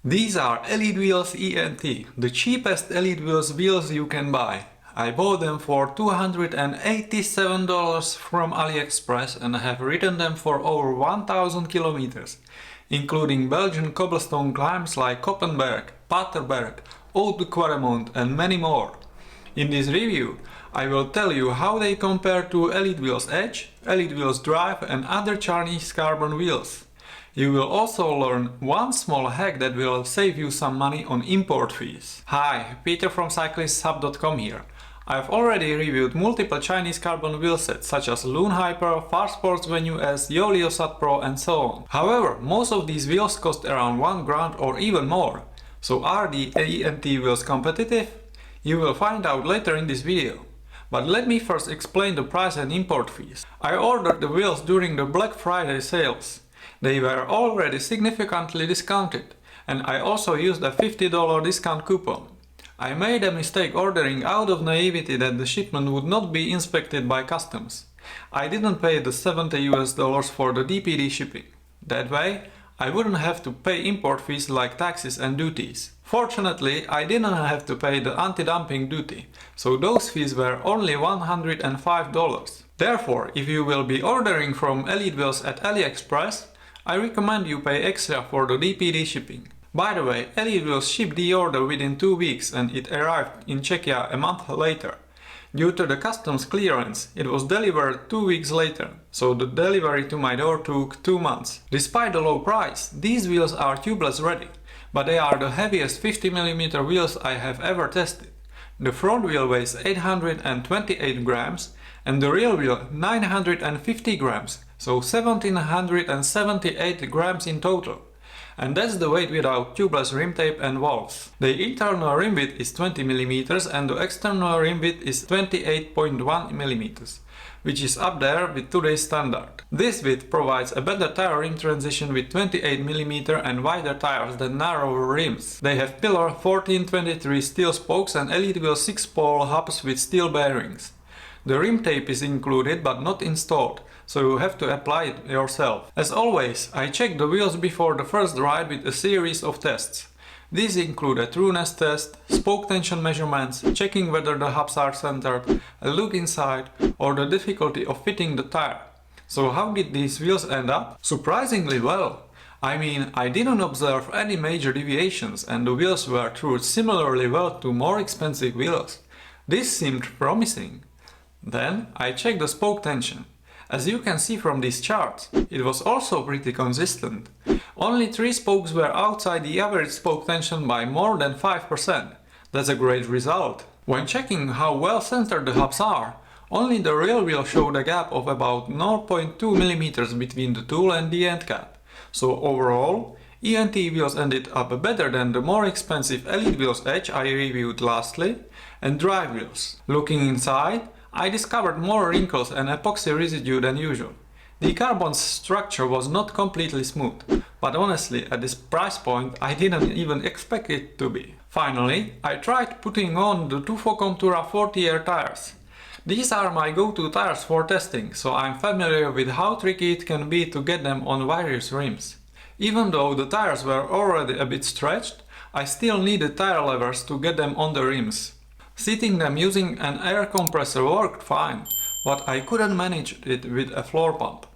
These are Elitewheels ENT, the cheapest Elitewheels wheels you can buy. I bought them for $287 from Aliexpress and have ridden them for over 1000 kilometers, including Belgian cobblestone climbs like Koppenberg, Petr, Haute de Quaremont and many more. In this review, I will tell you how they compare to Elitewheels Edge, Elitewheels DRIVE and other Chinese carbon wheels. You will also learn one small hack that will save you some money on import fees. Hi, Petr from CyclistShub.com here. I've already reviewed multiple Chinese carbon wheel sets such as Loon Hyper, Farsports Ventoux S, YOELEO SAT PRO and so on. However, most of these wheels cost around $1,000 or even more. So are the ENT wheels competitive? You will find out later in this video. But let me first explain the price and import fees. I ordered the wheels during the Black Friday sales. They were already significantly discounted, and I also used a $50 discount coupon. I made a mistake ordering out of naivety that the shipment would not be inspected by customs. I didn't pay the $70 for the DPD shipping. That way, I wouldn't have to pay import fees like taxes and duties. Fortunately, I didn't have to pay the anti-dumping duty, so those fees were only $105. Therefore, if you will be ordering from Elitewheels at Aliexpress, I recommend you pay extra for the DPD shipping. By the way, Elitewheels shipped the order within 2 weeks and it arrived in Czechia a month later. Due to the customs clearance, it was delivered 2 weeks later, so the delivery to my door took 2 months. Despite the low price, these wheels are tubeless ready, but they are the heaviest 50mm wheels I have ever tested. The front wheel weighs 828 grams and the rear wheel 950 grams, so 1778 grams in total. And that's the weight without tubeless rim tape and valves. The internal rim width is 20mm and the external rim width is 28.1mm, which is up there with today's standard. This width provides a better tire rim transition with 28mm and wider tires than narrower rims. They have Pillar 1423 steel spokes and Elitewheels 6-pole hubs with steel bearings. The rim tape is included but not installed, so you have to apply it yourself. As always, I checked the wheels before the first ride with a series of tests. These include a trueness test, spoke tension measurements, checking whether the hubs are centered, a look inside, or the difficulty of fitting the tire. So how did these wheels end up? Surprisingly well. I mean, I didn't observe any major deviations and the wheels were trued similarly well to more expensive wheels. This seemed promising. Then I checked the spoke tension. As you can see from these charts, it was also pretty consistent. Only 3 spokes were outside the average spoke tension by more than 5%. That's a great result. When checking how well centered the hubs are, only the rear wheel showed a gap of about 0.2mm between the tool and the end cap. So overall, ENT wheels ended up better than the more expensive Elitewheels Edge I reviewed lastly, and DRIVE wheels. Looking inside, I discovered more wrinkles and epoxy residue than usual. The carbon structure was not completely smooth, but honestly at this price point I didn't even expect it to be. Finally, I tried putting on the Tufo Contura 40-year tires. These are my go-to tires for testing, so I'm familiar with how tricky it can be to get them on various rims. Even though the tires were already a bit stretched, I still needed tire levers to get them on the rims. Seating them using an air compressor worked fine, but I couldn't manage it with a floor pump.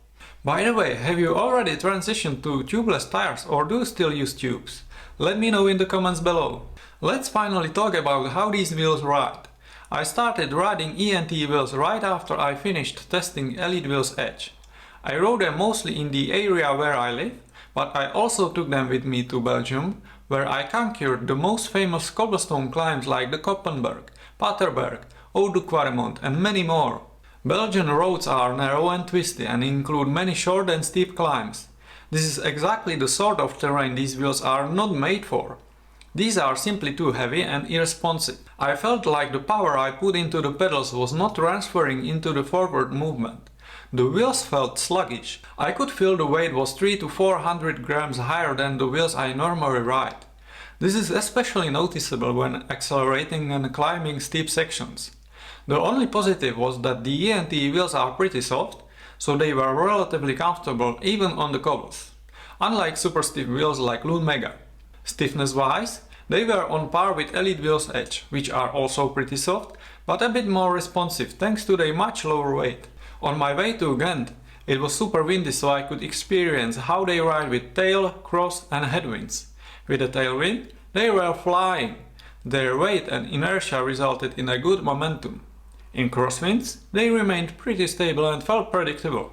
By the way, have you already transitioned to tubeless tires or do you still use tubes? Let me know in the comments below. Let's finally talk about how these wheels ride. I started riding ENT wheels right after I finished testing Elitewheels Edge. I rode them mostly in the area where I live, but I also took them with me to Belgium, where I conquered the most famous cobblestone climbs like the Koppenberg, Petr, Haute de Quaremont and many more. Belgian roads are narrow and twisty and include many short and steep climbs. This is exactly the sort of terrain these wheels are not made for. These are simply too heavy and irresponsive. I felt like the power I put into the pedals was not transferring into the forward movement. The wheels felt sluggish. I could feel the weight was 300 to 400 grams higher than the wheels I normally ride. This is especially noticeable when accelerating and climbing steep sections. The only positive was that the ENT wheels are pretty soft, so they were relatively comfortable even on the cobbles, unlike super stiff wheels like Loon Mega. Stiffness wise, they were on par with Elitewheels Edge, which are also pretty soft, but a bit more responsive thanks to their much lower weight. On my way to Ghent, it was super windy, so I could experience how they ride with tail, cross and headwinds. With the tailwind, they were flying. Their weight and inertia resulted in a good momentum. In crosswinds, they remained pretty stable and felt predictable.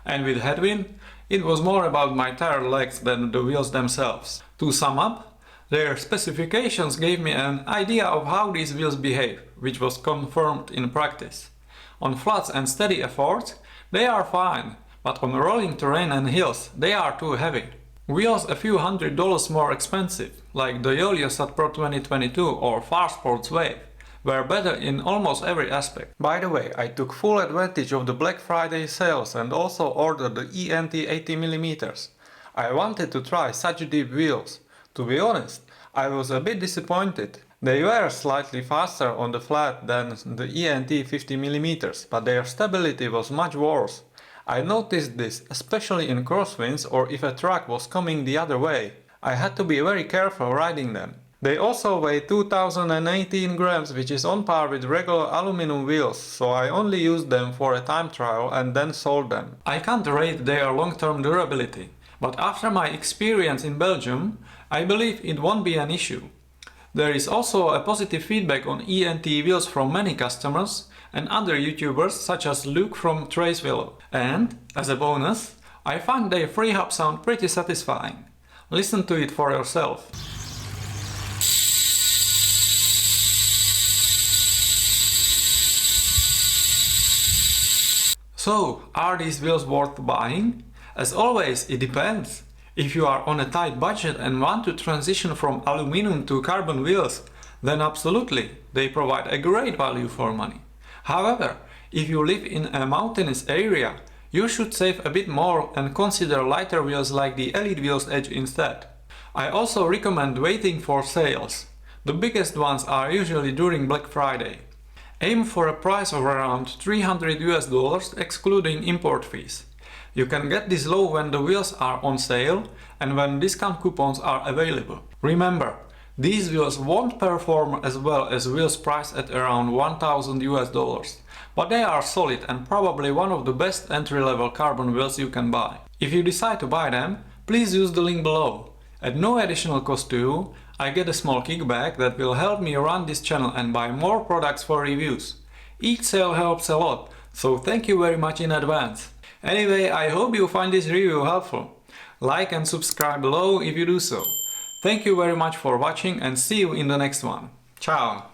And with headwind, it was more about my tired legs than the wheels themselves. To sum up, their specifications gave me an idea of how these wheels behave, which was confirmed in practice. On flats and steady efforts, they are fine, but on rolling terrain and hills, they are too heavy. Wheels a few $100s more expensive, like the YOELEO SAT PRO 2022 or Farsports Wave, were better in almost every aspect. By the way, I took full advantage of the Black Friday sales and also ordered the ENT 80mm. I wanted to try such deep wheels. To be honest, I was a bit disappointed. They were slightly faster on the flat than the ENT 50mm, but their stability was much worse. I noticed this especially in crosswinds or if a truck was coming the other way. I had to be very careful riding them. They also weigh 2018 grams, which is on par with regular aluminum wheels, so I only used them for a time trial and then sold them. I can't rate their long-term durability, but after my experience in Belgium, I believe it won't be an issue. There is also a positive feedback on ENT wheels from many customers and other YouTubers such as Luke from Traceville. And, as a bonus, I find their free hub sound pretty satisfying. Listen to it for yourself. So, are these wheels worth buying? As always, it depends. If you are on a tight budget and want to transition from aluminum to carbon wheels, then absolutely, they provide a great value for money. However, if you live in a mountainous area, you should save a bit more and consider lighter wheels like the Elitewheels Edge instead. I also recommend waiting for sales. The biggest ones are usually during Black Friday. Aim for a price of around $300 excluding import fees. You can get this low when the wheels are on sale and when discount coupons are available. Remember, these wheels won't perform as well as wheels priced at around $1,000, but they are solid and probably one of the best entry-level carbon wheels you can buy. If you decide to buy them, please use the link below. At no additional cost to you, I get a small kickback that will help me run this channel and buy more products for reviews. Each sale helps a lot, so thank you very much in advance. Anyway, I hope you find this review helpful. Like and subscribe below if you do so. Thank you very much for watching and see you in the next one. Ciao!